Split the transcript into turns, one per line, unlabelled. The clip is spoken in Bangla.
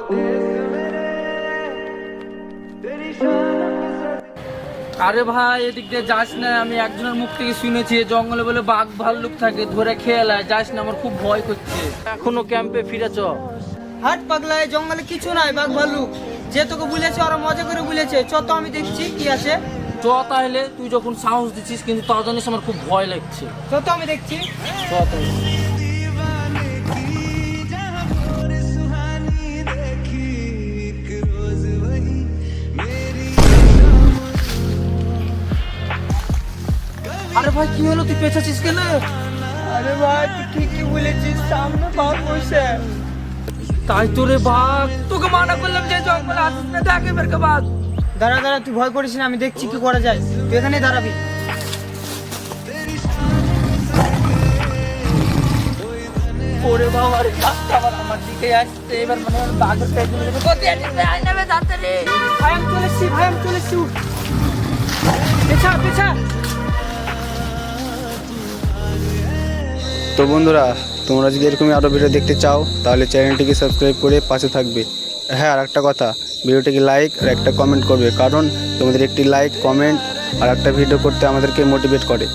আরে ভাই এদিক দিয়ে যাস না, আমি একজনের মুখ থেকে শুনেছি জঙ্গলে বলে বাঘ ভাল্লুক থাকে, ধরে খেয়ে নেয়, যাস না, আমার খুব ভয় করছে। এখনো ক্যাম্পে ফিরে চ।
হাট পাগলা, এই জঙ্গলে কিছু নাই বাঘ ভাল্লুক। যে তোকে বলেছে ওরা মজা করে বলেছে, চ তো আমি দেখছি কি আছে।
চ তাহলে, তুই যখন সাহস দিচ্ছিস, কিন্তু তাও জানিস আমার খুব ভয় লাগছে।
চ তো আমি দেখছি।
চ তাহলে। আরে ভাই কি হলো, তুই পেছাচ্ছিস কেন?
আরে ভাই তুই ঠিকই বলেছিস, সামনে বাঘ বসে।
তাই তো রে, বাঘ! তোকে মানা করলাম যে জঙ্গলে আসিস না, দেখ এবার কে বাঘ।
দাঁড়া দাঁড়া, তুই ভয় করিস না, আমি দেখছি কি করা যায়। তুই এখানে দাঁড়াবি।
ওরে বাবা রে, বাঘটা আবার আমার দিকে আসছে, এবার মনে হয় বাঘের পেছনে লেগে কোথায় আছিস রে? আয় নামে যাচ্ছে রে।
ভাই আমি চলে এসছি, ভাই আমি চলে এসছি। পেছা পেছা।
তো বন্ধুরা, তোমরা যদি এরকমই আরও ভিডিও দেখতে চাও তাহলে চ্যানেলটিকে সাবস্ক্রাইব করে পাশে থাকবে। হ্যাঁ, আর একটা কথা, ভিডিওটিকে লাইক আর একটা কমেন্ট করবে, কারণ তোমাদের একটি লাইক, কমেন্ট আর একটা ভিডিও করতে আমাদেরকে মোটিভেট করে।